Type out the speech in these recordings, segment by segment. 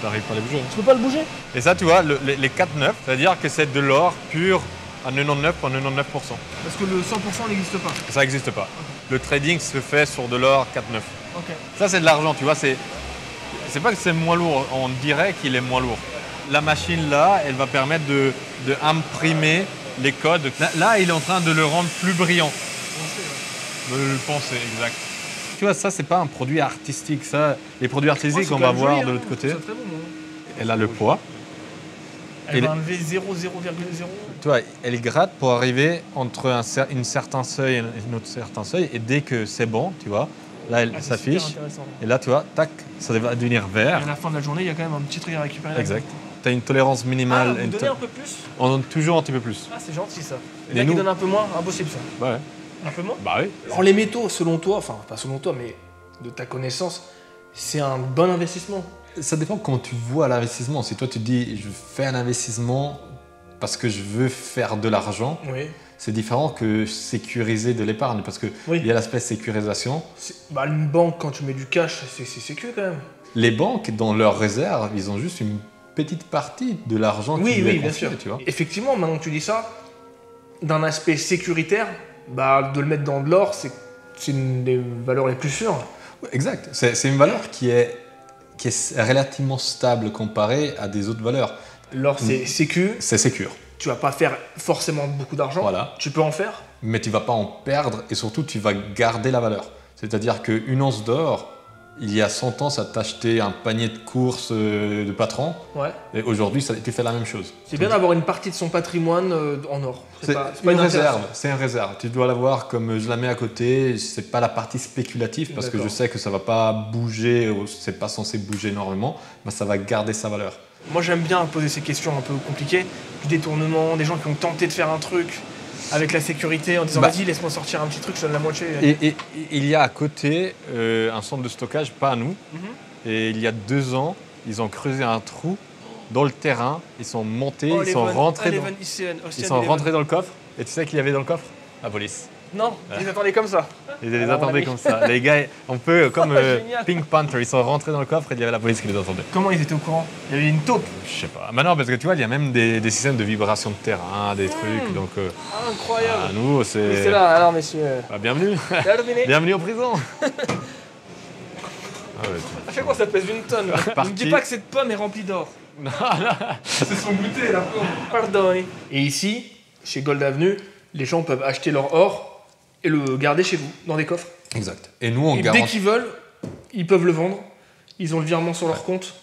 T'arrives pas à les bouger. Tu peux pas le bouger? Et ça, tu vois, les 4,9, c'est-à-dire que c'est de l'or pur à 99,99%. Parce que le 100% n'existe pas. Ça n'existe pas. Le trading se fait sur de l'or 4,9. Ok. Ça, c'est de l'argent, tu vois. C'est pas que c'est moins lourd, on dirait qu'il est moins lourd. La machine là, elle va permettre de imprimer les codes. Là, il est en train de le rendre plus brillant. De le penser, exact. Tu vois, ça, c'est pas un produit artistique. Ça, les produits artistiques, on va voir de l'autre côté. C'est très bon, Elle a le poids. Elle va enlever 0,0,0. Tu vois, elle gratte pour arriver entre un certain seuil et un autre certain seuil. Et dès que c'est bon, tu vois, là, elle s'affiche. Et là, tu vois, tac, ça va devenir vert. Et à la fin de la journée, il y a quand même un petit truc à récupérer. Exact. Tu as une tolérance minimale. Ah, vous donnez un peu plus? On donne toujours un petit peu plus. Ah, c'est gentil ça. Et Les nous... qui donnent un peu moins, impossible ça. Bah ouais. Un peu moins? Bah oui. Alors les métaux, selon toi, enfin pas selon toi, mais de ta connaissance, c'est un bon investissement? Ça dépend comment tu vois l'investissement. Si toi tu dis je fais un investissement parce que je veux faire de l'argent, oui. C'est différent que sécuriser de l'épargne parce qu'il y a l'aspect sécurisation. Bah, une banque, quand tu mets du cash, c'est sécu quand même. Les banques, dans leurs réserves, ils ont juste une petite partie de l'argent qui lui est confié, tu vois. Effectivement, maintenant que tu dis ça, d'un aspect sécuritaire, bah, de le mettre dans de l'or, c'est une des valeurs les plus sûres. Exact. C'est une valeur qui est relativement stable comparée à des autres valeurs. L'or, c'est sécu. C'est sécure. Tu vas pas faire forcément beaucoup d'argent. Voilà. Tu peux en faire. Mais tu vas pas en perdre et surtout, tu vas garder la valeur. C'est-à-dire qu'une once d'or, il y a 100 ans, ça t'achetait un panier de courses de patron. Ouais. Et aujourd'hui, tu fais la même chose. C'est bien d'avoir une partie de son patrimoine en or. C'est pas une réserve. C'est une réserve. Tu dois l'avoir comme je la mets à côté. C'est pas la partie spéculative parce que je sais que ça va pas bouger. C'est pas censé bouger énormément. Mais ça va garder sa valeur. Moi, j'aime bien poser ces questions un peu compliquées. Du détournement, des gens qui ont tenté de faire un truc avec la sécurité en disant vas-y, laisse-moi sortir un petit truc, je donne la moitié. Et il y a à côté un centre de stockage, pas à nous. Et il y a 2 ans, ils ont creusé un trou dans le terrain. Ils sont montés, ils sont rentrés dans le coffre. Et tu sais qu'il y avait dans le coffre? La police. Non, ils attendaient comme ça. Ils les attendaient comme ça. Les gars, on peut, comme Pink Panther, ils sont rentrés dans le coffre et il y avait la police qui les attendait. Comment ils étaient au courant? Il y avait une taupe? Je sais pas. Maintenant, parce que tu vois, il y a même des systèmes de vibration de terrain, des trucs. Donc, incroyable. Nous, c'est. C'est là, alors, messieurs. Bah, bienvenue. Bienvenue en prison. À chaque fois, ça pèse une tonne. Ne me dis pas que cette pomme est remplie d'or. Non, c'est son goûter, la pomme. Pardon. Et ici, chez Gold Avenue, les gens peuvent acheter leur or et le garder chez vous, dans des coffres. Exact. Et nous, on garantit. Dès qu'ils veulent, ils peuvent le vendre. Ils ont le virement sur leur compte.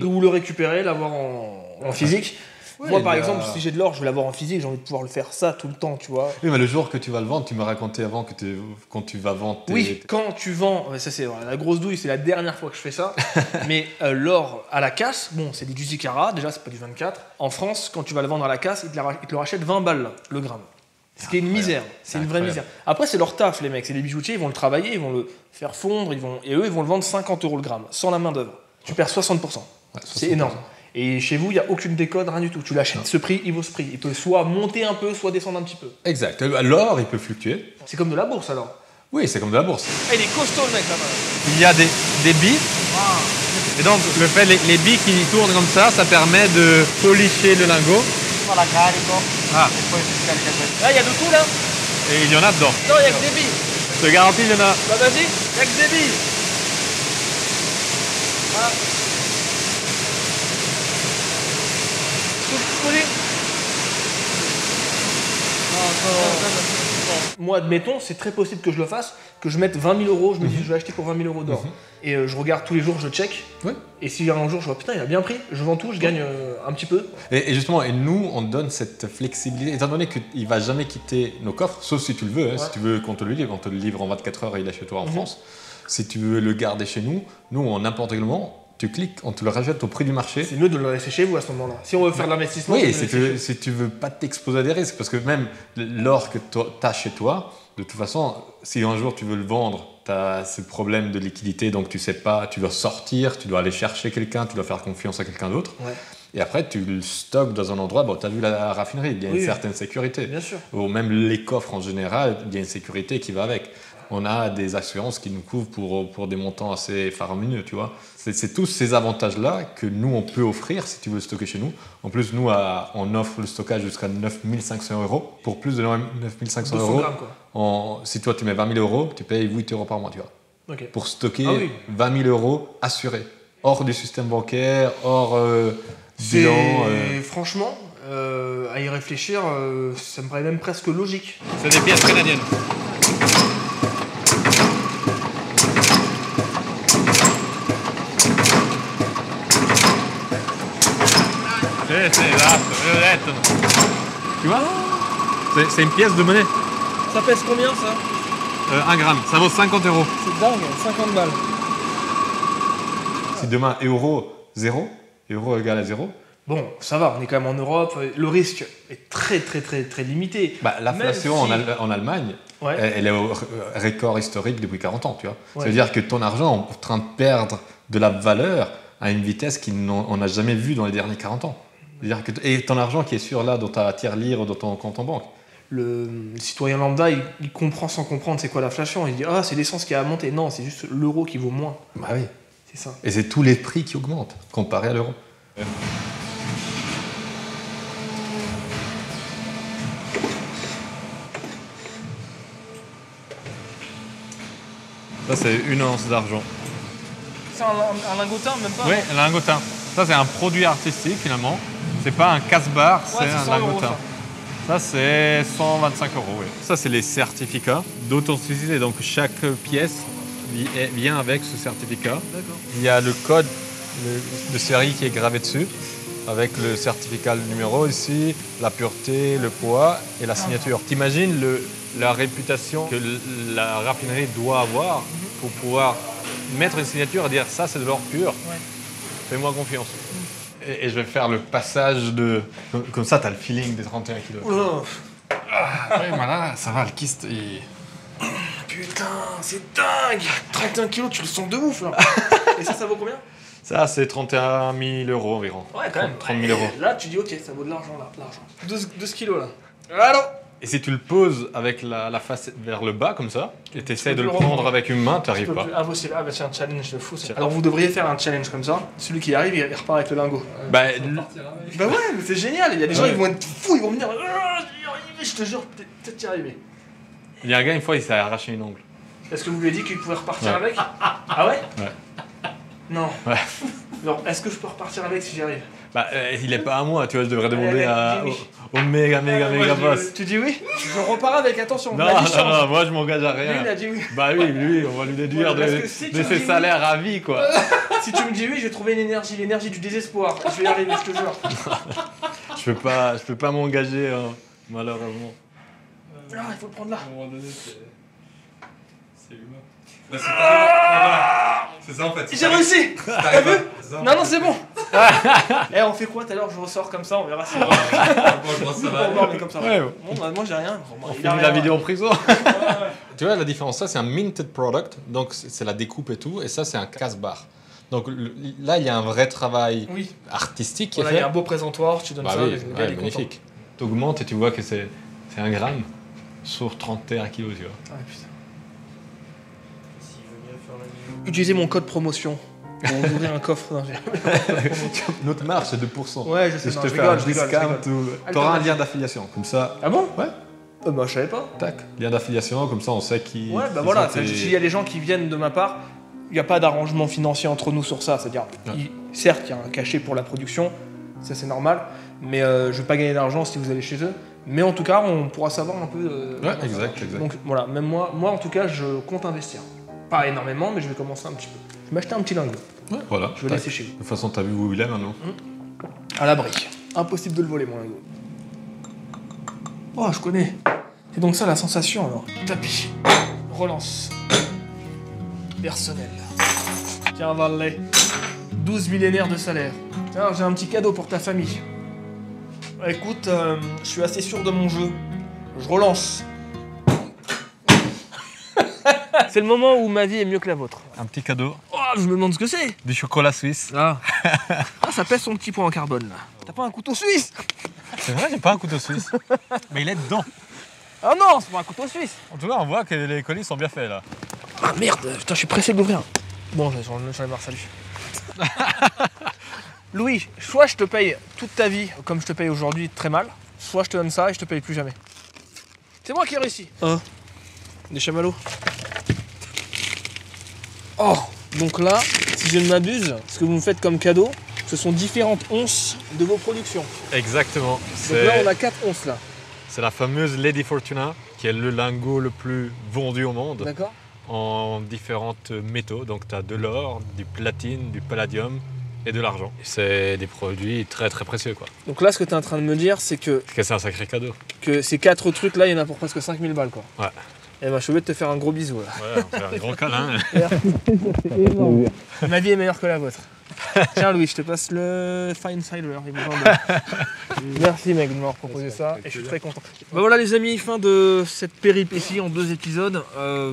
Ou le récupérer, l'avoir en physique. Ouais, moi, par exemple, si j'ai de l'or, je vais l'avoir en physique. J'ai envie de pouvoir le faire ça tout le temps, tu vois. Oui, mais le jour que tu vas le vendre, tu m'as raconté avant que quand tu vas vendre quand tu vends, ça c'est la grosse douille, c'est la dernière fois que je fais ça. Mais l'or à la casse, bon, c'est du 18 carats, déjà, c'est pas du 24. En France, quand tu vas le vendre à la casse, ils te le rachètent 20 balles, le gramme. Ce qui est une misère, c'est une vraie misère. Après, c'est leur taf, les mecs, c'est des bijoutiers, ils vont le travailler, ils vont le faire fondre, et eux, ils vont le vendre 50 € le gramme, sans la main-d'œuvre. Tu perds 60%. C'est énorme. Et chez vous, il n'y a aucune décode, rien du tout. Tu l'achètes, ce prix, il vaut ce prix. Il peut soit monter un peu, soit descendre un petit peu. Exact. L'or, il peut fluctuer. C'est comme de la bourse alors? Oui, c'est comme de la bourse. Ah, il est costaud le mec là-bas. Il y a des billes. Wow. Et donc, le fait, les billes qui tournent comme ça permet de policher le lingot. Là, il y a de tout là? Et il y en a dedans. Non, il n'y a que des billes. Je te garantis, il y en a. Bah vas-y, il n'y a que des billes. Voilà. Moi, admettons, c'est très possible que je le fasse, que je mette 20 000 €, je me dis je vais acheter pour 20 000 € d'or. Et je regarde tous les jours, je check. Oui. Et si un jour je vois putain, il a bien pris, je vends tout, je gagne un petit peu. Et justement, et nous, on donne cette flexibilité, étant donné qu'il ne va jamais quitter nos coffres, sauf si tu le veux, si tu veux qu'on te le livre, on te le livre en 24 heures et il est chez toi en France. Si tu veux le garder chez nous, en n'importe quel moment, tu cliques, on te le rachète au prix du marché. C'est mieux de le laisser chez vous à ce moment-là. Si on veut faire de l'investissement, oui, si tu veux pas t'exposer à des risques, parce que même l'or que tu as chez toi, de toute façon, si un jour tu veux le vendre, tu as ce problème de liquidité, donc tu sais pas, tu dois sortir, tu dois aller chercher quelqu'un, tu dois faire confiance à quelqu'un d'autre. Ouais. Et après, tu le stockes dans un endroit, tu as vu la raffinerie, il y a une certaine sécurité. Bien sûr. Ou même les coffres en général, il y a une sécurité qui va avec. on a des assurances qui nous couvrent pour des montants assez faramineux, tu vois. C'est tous ces avantages-là que nous, on peut offrir si tu veux stocker chez nous. En plus, nous, on offre le stockage jusqu'à 9 500 €. Pour plus de 9 500 200 €, grammes, quoi. si toi, tu mets 20 000 €, tu payes 8 € par mois, tu vois. Ok. Pour stocker Ah oui. 20 000 € assurés, hors du système bancaire, hors bilan. Franchement, à y réfléchir, ça me paraît même presque logique. C'est des pièces canadiennes. Tu vois? C'est une pièce de monnaie. Ça pèse combien ça? 1 gramme, ça vaut 50 €. C'est dingue, 50 balles. Si demain euro 0, euro égale à 0, Bon, ça va, on est quand même en Europe, le risque est très limité. l'inflation Même si- en Allemagne, Ouais. elle est au record historique depuis 40 ans, tu vois. Ouais. Ça veut dire que ton argent est en train de perdre de la valeur à une vitesse qu'on n'a jamais vue dans les derniers 40 ans. C'est-à-dire et ton argent qui est sur là dans ta tirelire ou dans ton compte en banque. Le citoyen lambda, il comprend sans comprendre c'est quoi l'inflation. Il dit ah c'est l'essence qui a monté. Non, c'est juste l'euro qui vaut moins. Bah oui. C'est ça. Et c'est tous les prix qui augmentent comparé à l'euro. Ça, c'est une once d'argent. C'est un lingotin, même pas. Oui, un lingotin. Ça, c'est un produit artistique finalement. C'est pas un casse-barre, c'est un 100 €, lingotin. Ça, c'est 125 €. Oui. Ça, c'est les certificats d'authenticité. Donc, chaque pièce vient avec ce certificat. D'accord. Il y a le code de série qui est gravé dessus, avec le certificat, le numéro ici, la pureté, le poids et la signature. T'imagines la réputation que la raffinerie doit avoir pour pouvoir mettre une signature et dire ça c'est de l'or pur, Ouais. fais-moi confiance. Et je vais faire le passage de... Comme ça, tu as le feeling des 31 kilos. Oh, Ouais, voilà, ça va, le kyste, putain, c'est dingue. 31 kilos, tu le sens de ouf là. Et ça vaut combien? Ça, c'est 31 000 € environ. Ouais, quand même. 30 000 €. Là, tu dis ok, ça vaut de l'argent là, l'argent. 12 kilos là. Allô. Et si tu le poses avec la face vers le bas, comme ça, et tu essaies de peux le plus prendre reprendre. avec une main, tu Je n'arrives peux pas. plus- Impossible. Ah bah c'est un challenge de fou ça. Alors vous devriez faire un challenge comme ça. Celui qui arrive, il repart avec le lingot. Bah, Bah ouais, mais c'est génial. Il y a des gens, Ouais. ils vont être fous, ils vont me dire j'y arrivé, je te jure, peut-être y arriver. il y a un gars, une fois, il s'est arraché une ongle. Est-ce que vous lui avez dit qu'il pouvait repartir Ouais. avec? Ah ouais? Ouais. Non. Ouais. Alors, est-ce que je peux repartir avec si j'y arrive? Bah, il est pas à moi, tu vois, je devrais demander allez, au méga Moi, boss. Tu dis oui? Je repars avec, attention. Non, ma vie non, change. non, moi je m'engage à Lui, il rien. a dit oui. Bah oui, lui, on va lui déduire Ouais, parce que si tu de me ses dis salaires à vie, quoi. Si tu me dis oui, je vais trouver l'énergie du désespoir. Je vais y arriver, je te jure. Je peux pas m'engager, hein, malheureusement. Ah, il faut le prendre là. À un moment donné, c'est humain. Bah, c'est ça en fait. J'ai réussi. T'as vu? Non, non, c'est bon. Eh, on fait quoi tout à l'heure? Je ressors comme ça, on verra si. Moi, je pense que ça va. On va, mais comme ça. Ouais. Bon, bah, moi j'ai rien. On Il finit a la rien. vidéo en prison. Tu vois, la différence, ça c'est un minted product, donc c'est la découpe et tout, et ça c'est un casse-barre. Donc là, il y a un vrai travail Oui. artistique qui Voilà, est il y fait. a un beau présentoir, tu donnes Bah ça, oui, le gars, ouais, il est content. magnifique. Tu augmentes et tu vois que c'est 1 gramme sur 31 kilos, tu vois. Ouais, putain. Utilisez mon code promotion pour ouvrir un coffre. Non, Notre marge, c'est 2%. Ouais, je sais, Et je non, te je fais rigole, un je rigole, je discount rigole. ou... T'auras un lien d'affiliation, comme ça, Ah bon? Ouais. Bah, je savais pas. tac, lien d'affiliation, comme ça on sait qui... Ouais, bah qui voilà, sont tes- s'il y a des gens qui viennent de ma part, il n'y a pas d'arrangement financier entre nous sur ça. C'est-à-dire, Ouais. certes, il y a un cachet pour la production, ça c'est normal, mais je ne vais pas gagner d'argent si vous allez chez eux. Mais en tout cas, on pourra savoir un peu. Ouais, exact. Donc voilà, même moi en tout cas, je compte investir. Pas énormément, mais je vais commencer un petit peu. Je vais m'acheter un petit lingot. Ouais, voilà. Je vais tac. laisser chez vous. De toute façon, t'as vu où il est maintenant. À l'abri. Impossible de le voler, mon lingot. Oh, je connais. C'est donc ça la sensation alors. Tapis. Relance. Personnel. Tiens, Valet. 12 millénaires de salaire. Tiens, j'ai un petit cadeau pour ta famille. Écoute, je suis assez sûr de mon jeu. Je relance. C'est le moment où ma vie est mieux que la vôtre. Un petit cadeau. Oh, je me demande ce que c'est. Du chocolat suisse. Ah. Ça pèse son petit poids en carbone là. T'as pas un couteau suisse? C'est vrai, j'ai pas un couteau suisse. Mais il est dedans. Ah non, c'est pas un couteau suisse. En tout cas, on voit que les colis sont bien faits là. Ah merde, putain, je suis pressé de l'ouvrir. Bon, j'en ai marre, salut. Louis, soit je te paye toute ta vie comme je te paye aujourd'hui très mal, soit je te donne ça et je te paye plus jamais. C'est moi qui ai réussi. Des chamallows. Oh, donc là, si je ne m'abuse, ce que vous me faites comme cadeau, ce sont différentes onces de vos productions. Exactement. Donc là, on a 4 onces là. C'est la fameuse Lady Fortuna, qui est le lingot le plus vendu au monde, D'accord. en différents métaux. Donc tu as de l'or, du platine, du palladium et de l'argent. C'est des produits très très précieux quoi. Donc là, ce que tu es en train de me dire, c'est que C'est un sacré cadeau. ces 4 trucs là, il y en a pour presque 5000 balles quoi. Ouais. Et ben, je suis obligé de te faire un gros bisou là. Ouais, on fait un gros câlin. Ma vie est meilleure que la vôtre. Tiens Louis, je te passe le Fine Cider. Merci mec de m'avoir proposé ça et je suis très content. Bah voilà les amis, fin de cette péripétie en 2 épisodes.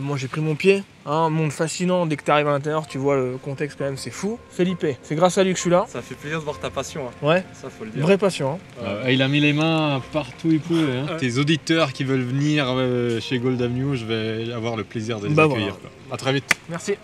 Moi j'ai pris mon pied, un monde fascinant. Dès que tu arrives à l'intérieur, tu vois le contexte quand même, c'est fou. Felipe, c'est grâce à lui que je suis là. Ça fait plaisir de voir ta passion. Hein. Ouais, Ça, faut le dire. vraie passion. Il a mis les mains partout où il pouvait. Hein. Tes auditeurs qui veulent venir chez Gold Avenue, je vais avoir le plaisir de les Bah accueillir. voilà. Quoi. À très vite. Merci.